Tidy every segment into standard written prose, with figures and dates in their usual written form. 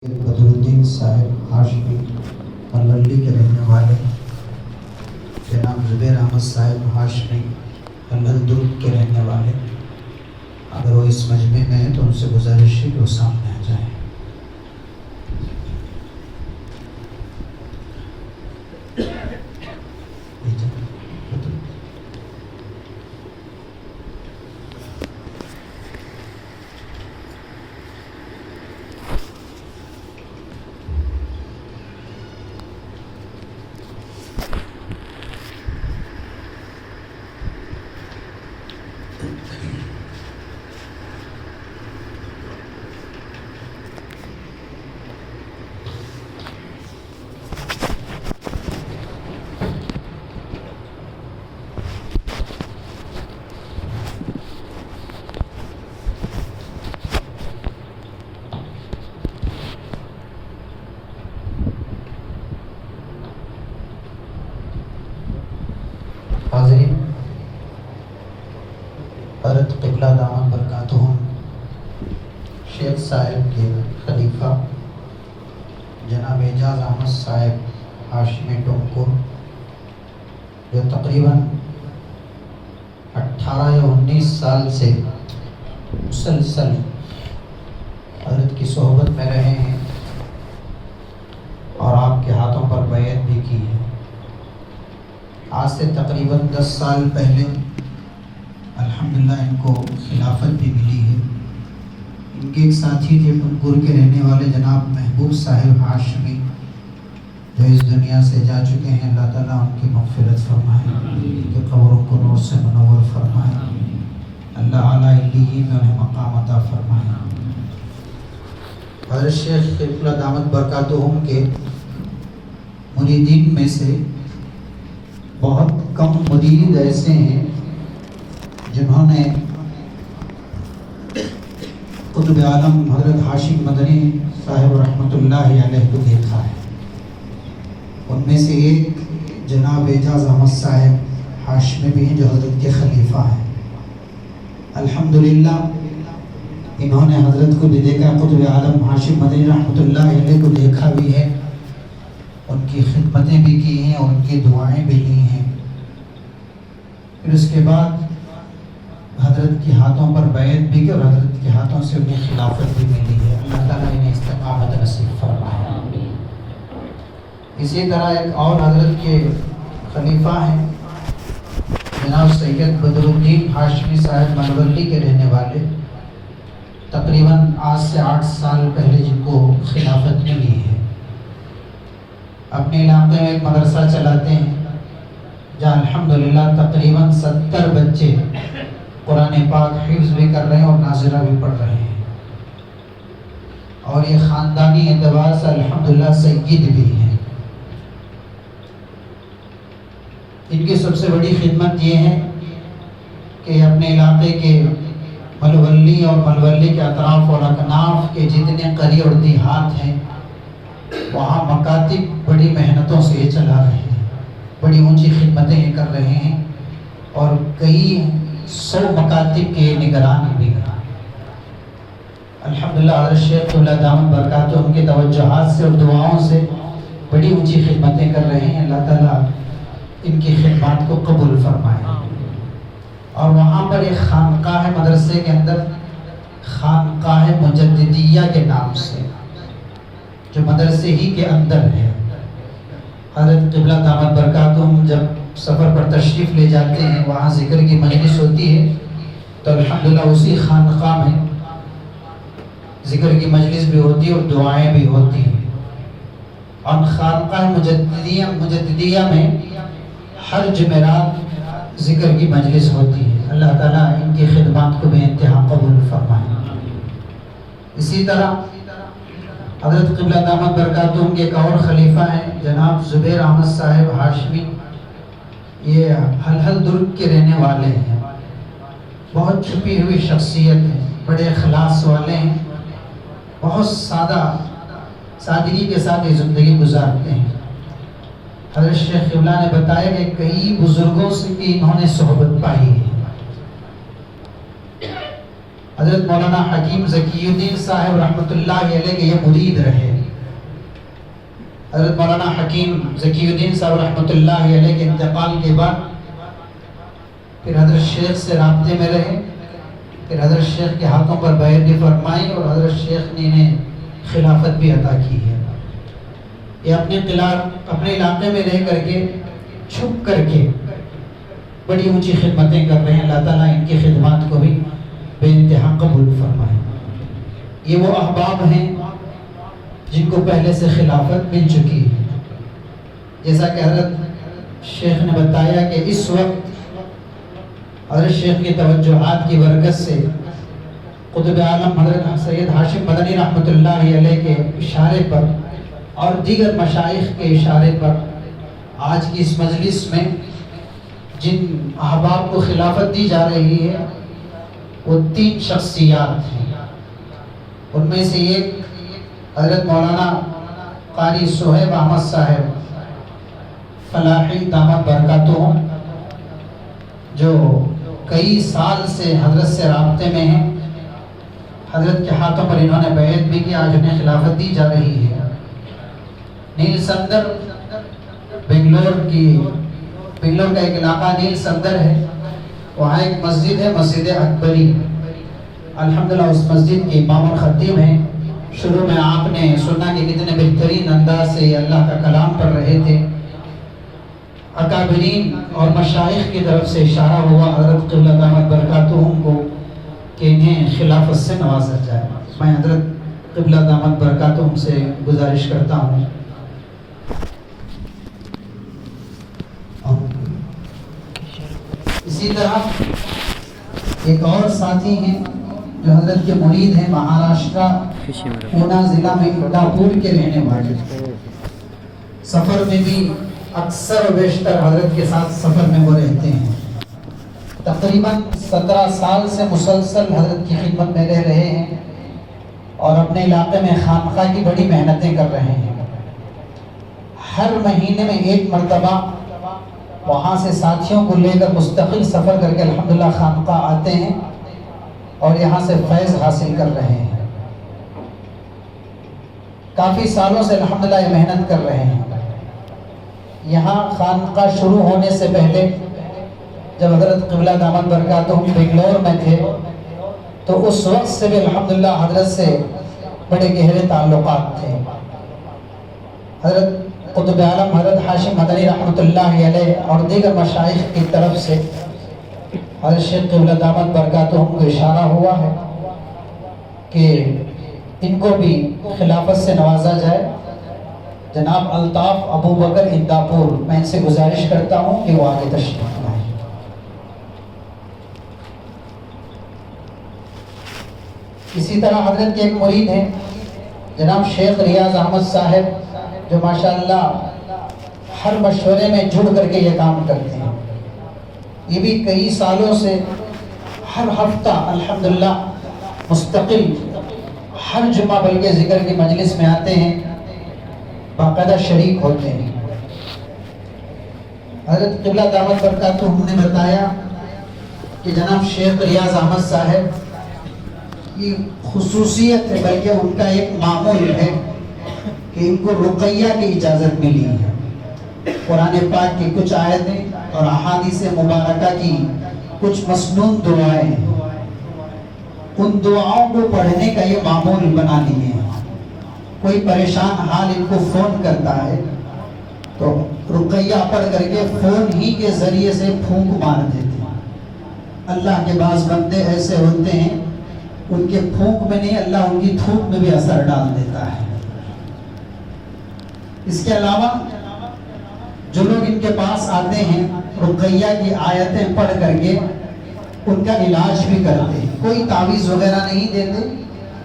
بدر الدین صاحب ہاشمی ملولی کے رہنے والے جناب زبیر احمد صاحب ہاشمی درد کے رہنے والے، اگر وہ اس مجمع میں ہیں تو ان سے گزارش ہے کہ وہ سامنے آ جائیں۔ حاضرین، حضرت قبلہ دامت برکاتہم شیخ صاحب کے خلیفہ جناب اعجاز احمد صاحب ہاشمی ٹونکور، جو تقریباً 18 یا 19 سال سے مسلسل حضرت کی صحبت میں رہے ہیں اور آپ کے ہاتھوں پر بیعت بھی کی ہے۔ آج سے تقریباً 10 سال پہلے الحمدللہ ان کو خلافت بھی ملی ہے۔ ان کے ایک ساتھی تھے ٹنکور کے رہنے والے جناب محبوب صاحب ہاشمی، جو اس دنیا سے جا چکے ہیں۔ اللہ تعالیٰ ان کی مغفرت فرمائے، ان کے قبروں کو نور سے منور فرمائے، اللہ اعلیٰ علیین میں انہیں مقام عطا فرمائے۔ حضرت شیخ قبلہ دامت برکاتہم کے مریدین میں سے بہت کم مرید ایسے ہیں جنہوں نے قطب عالم حضرت ہاشم مدنی صاحب رحمۃ اللہ علیہ کو دیکھا ہے۔ ان میں سے ایک جناب اعجاز احمد صاحب ہاشمی بھی ہیں، جو حضرت کے خلیفہ ہیں۔ الحمدللہ انہوں نے حضرت کو بھی دیکھا، قطب عالم ہاشم مدنی رحمۃ اللہ علیہ کو دیکھا بھی ہے، ان کی خدمتیں بھی کی ہیں اور ان کی دعائیں بھی لی ہیں۔ پھر اس کے بعد حضرت کے ہاتھوں پر بیعت بھی کی اور حضرت کے ہاتھوں سے انہیں خلافت بھی ملی ہے۔ اللہ تعالیٰ انہیں استقامت نصیب فرمائے۔ اسی طرح ایک اور حضرت کے خلیفہ ہیں جناب سید بدر الدین ہاشمی صاحب ملولی کے رہنے والے، تقریباً آج سے 8 سال پہلے جن کو خلافت ملی ہے۔ اپنے علاقے میں ایک مدرسہ چلاتے ہیں جہاں الحمدللہ تقریباً 70 بچے قرآن پاک حفظ بھی کر رہے ہیں اور ناظرہ بھی پڑھ رہے ہیں، اور یہ خاندانی اعتبار سے الحمدللہ سید بھی ہیں۔ ان کی سب سے بڑی خدمت یہ ہے کہ اپنے علاقے کے ملولی اور ملولی کے اطراف اور اکناف کے جتنے قریب اور دیہات ہیں، وہاں مکاتب بڑی محنتوں سے یہ چلا رہے ہیں، بڑی اونچی خدمتیں یہ کر رہے ہیں، اور کئی 100 مکاتب کے نگران بھی ہیں۔ الحمدللہ حضرت شیخ قبلہ دامت برکاتہم ان کے توجہات سے اور دعاؤں سے بڑی اونچی خدمتیں کر رہے ہیں۔ اللہ تعالیٰ ان کی خدمات کو قبول فرمائے۔ اور وہاں پر ایک خانقاہ ہے مدرسے کے اندر، خانقاہ مجددیہ کے نام سے، جو مدرسے ہی کے اندر ہے۔ حضرت قبلہ دامت برکاتہم جب سفر پر تشریف لے جاتے ہیں، وہاں ذکر کی مجلس ہوتی ہے، تو الحمدللہ اسی خانقاہ میں ذکر کی مجلس بھی ہوتی ہے اور دعائیں بھی ہوتی ہیں۔ اور خانقاہ مجددیہ میں ہر جمعرات ذکر کی مجلس ہوتی ہے۔ اللہ تعالیٰ ان کی خدمات کو بے انتہا قبول فرمائے۔ اسی طرح حضرت قبلہ دامت برکاتہم کے ایک اور خلیفہ ہیں جناب زبیر احمد صاحب ہاشمی، یہ حلحل درد کے رہنے والے ہیں، بہت چھپی ہوئی شخصیت ہیں، بڑے اخلاص والے ہیں، بہت سادگی کے ساتھ یہ زندگی گزارتے ہیں۔ حضرت شیخ قبلہ نے بتایا کہ کئی بزرگوں سے بھی انہوں نے صحبت پائی ہے۔ حضرت مولانا حکیم ذکی الدین صاحب رحمۃ اللہ علیہ کے یہ مرید رہے، حضرت مولانا حکیم ذکی الدین صاحب رحمۃ اللہ علیہ کے انتقال کے بعد پھر حضرت شیخ سے رابطے میں رہے، پھر حضرت شیخ کے ہاتھوں پر بیعت بھی فرمائی اور حضرت شیخ نے انہیں خلافت بھی عطا کی ہے۔ یہ اپنے علاقے میں رہ کر کے چھپ کر کے بڑی اونچی خدمتیں کر رہے ہیں۔ اللہ تعالیٰ ان کی خدمات کو بھی بے انتہا قبول فرمائے۔ یہ وہ احباب ہیں جن کو پہلے سے خلافت مل چکی ہے، جیسا کہ حضرت شیخ نے بتایا کہ اس وقت حضرت شیخ کی توجہات کی برکت سے قطب عالم حضرت سید ہاشم مدنی رحمۃ اللہ علیہ کے اشارے پر اور دیگر مشائخ کے اشارے پر آج کی اس مجلس میں جن احباب کو خلافت دی جا رہی ہے وہ 3 شخصیات ہیں۔ ان میں سے ایک حضرت مولانا قاری صہیب احمد صاحب فلاحی دامت برکاتہم، جو کئی سال سے حضرت سے رابطے میں ہیں۔ حضرت کے ہاتھوں پر انہوں نے بیعت بھی کی، آج انہیں خلافت دی جا رہی ہے۔ نیل سندر بنگلور کا ایک علاقہ نیل سندر ہے، وہاں ایک مسجد ہے، مسجد اکبری۔ الحمدللہ اس مسجد کے امام الخطیب ہیں۔ شروع میں آپ نے سنا کہ کتنے بہترین انداز سے اللہ کا کلام پڑھ رہے تھے۔ اکابرین اور مشائخ کی طرف سے اشارہ ہوا حضرت قبلہ دامت برکاتہم کو کہ انہیں خلافت سے نوازا جائے۔ میں حضرت قبلہ دامت برکاتہم سے گزارش کرتا ہوں۔ اسی طرح ایک اور ساتھی ہیں جو حضرت کے مرید ہیں، مہاراشٹرا پونا ضلع میں انڈاپور کے رہنے والے، سفر میں بھی اکثر و بیشتر حضرت کے ساتھ سفر میں وہ رہتے ہیں۔ تقریباً 17 سال سے مسلسل حضرت کی خدمت میں رہ رہے ہیں اور اپنے علاقے میں خانقاہ کی بڑی محنتیں کر رہے ہیں۔ ہر مہینے میں 1 مرتبہ وہاں سے ساتھیوں کو لے کر مستقل سفر کر کے الحمدللہ خانقاہ آتے ہیں اور یہاں سے فیض حاصل کر رہے ہیں۔ کافی سالوں سے الحمدللہ یہ محنت کر رہے ہیں۔ یہاں خانقاہ شروع ہونے سے پہلے جب حضرت قبلہ دامت برکاتہم بنگلور میں تھے تو اس وقت سے بھی الحمدللہ حضرت سے بڑے گہرے تعلقات تھے۔ حضرت قطب عالم حضرت ہاشم مدنی رحمۃ اللہ علیہ اور دیگر مشائخ کی طرف سے حضرت شیخ قبلہ دامت برکاتہم کو اشارہ ہوا ہے کہ ان کو بھی خلافت سے نوازا جائے۔ جناب الطاف ابو بکر انداپور، میں ان سے گزارش کرتا ہوں کہ وہ آگے تشریف لائیں۔ اسی طرح حضرت کے ایک مرید ہیں جناب شیخ ریاض احمد صاحب، جو ماشاءاللہ ہر مشورے میں جڑ کر کے یہ کام کرتے ہیں۔ یہ بھی کئی سالوں سے ہر ہفتہ الحمدللہ مستقل ہر جمعہ بلکہ ذکر کی مجلس میں آتے ہیں، باقاعدہ شریک ہوتے ہیں۔ حضرت قبلہ دامت برکاتہم نے بتایا کہ جناب شیخ ریاض احمد صاحب کی خصوصیت ہے، بلکہ ان کا ایک معمول ہے کہ ان کو رقیہ کی اجازت ملی ہے۔ قرآن پاک کی کچھ آیتیں اور احادیث مبارکہ کی کچھ مسنون دعائیں، ان دعاؤں کو پڑھنے کا یہ معمول بنا لیے ہیں۔ کوئی پریشان حال ان کو فون کرتا ہے تو رقیہ پڑھ کر کے فون ہی کے ذریعے سے پھونک مار دیتے ہیں۔ اللہ کے بعض بندے ایسے ہوتے ہیں، ان کے پھونک میں نہیں، اللہ ان کی تھوک میں بھی اثر ڈال دیتا ہے۔ اس کے علاوہ جو لوگ ان کے پاس آتے ہیں رقیہ کی آیتیں پڑھ کر کے ان کا علاج بھی کرتے ہیں، کوئی تعویذ وغیرہ نہیں دیتے،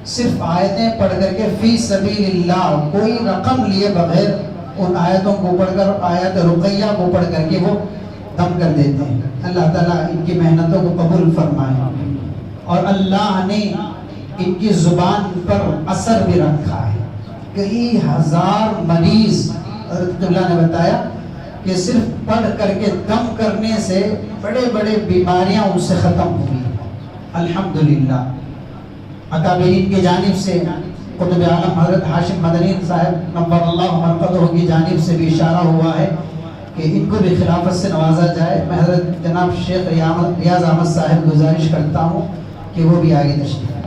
صرف آیتیں پڑھ کر کے فی سبیل اللہ، کوئی رقم لیے بغیر ان آیتوں کو پڑھ کر، آیت رقیہ کو پڑھ کر کے وہ دم کر دیتے ہیں۔ اللہ تعالیٰ ان کی محنتوں کو قبول فرمائے، اور اللہ نے ان کی زبان پر اثر بھی رکھا ہے۔ کئی ہزار مریض حضرت قبلہ نے بتایا کہ صرف پڑھ کر کے دم کرنے سے بڑے بڑے بیماریاں ان سے ختم ہوئی، الحمدللہ۔ اکابرین کی جانب سے قطب عالم حضرت ہاشم مدنی صاحب نبر اللہ مرقدہ کی جانب سے بھی اشارہ ہوا ہے کہ ان کو بھی خلافت سے نوازا جائے. میں حضرت جناب شیخ ریاض احمد صاحب گزارش کرتا ہوں کہ وہ بھی آگے تشریف لائیں.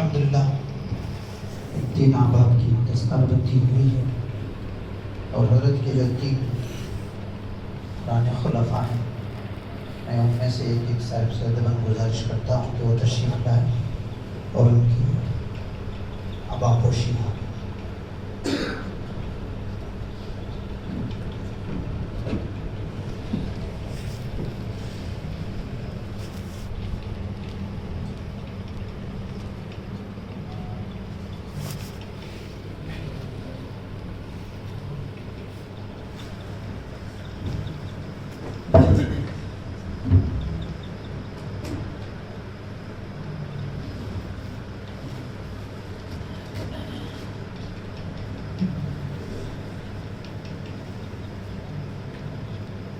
الحمدللہ تین احباب کی دستار بندی ہوئی ہے اور حضرت کے جو تین پرانے خلفاء ہیں میں ان میں سے ایک صاحب سے ادباً گزارش کرتا ہوں کہ وہ تشریف لائیں اور ان کی عبا پوشی ہو.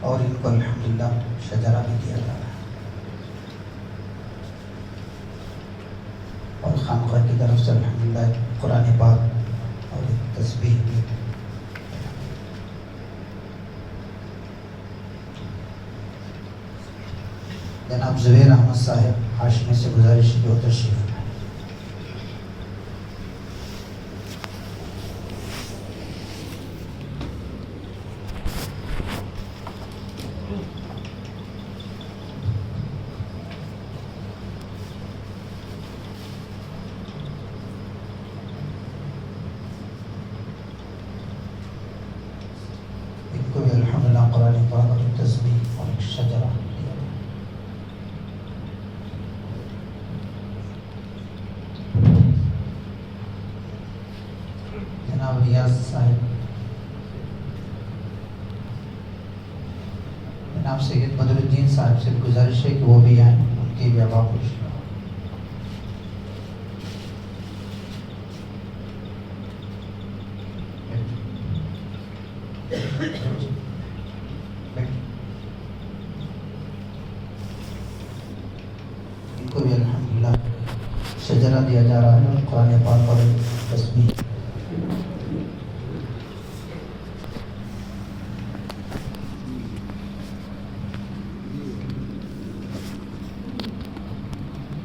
اور ان کو الحمدللہ شجرہ بھی دیا جا رہا ہے اور خانقاہ کی طرف سے الحمدللہ قرآن پاک اور ایک تسبیح بھی. جناب زبیر احمد صاحب ہاشمی سے گزارش کی وہ تشریف لائیں. ان کو بھی الحمدللہ قرآن جناب سید بدر الدین صاحب سے گزارش ہے کہ وہ بھی آئیں، ان کی بھی آبا خوش. ان کو بھی الحمدللہ شجرہ دیا جا رہا ہے، قرآن پاک اور تسبیح.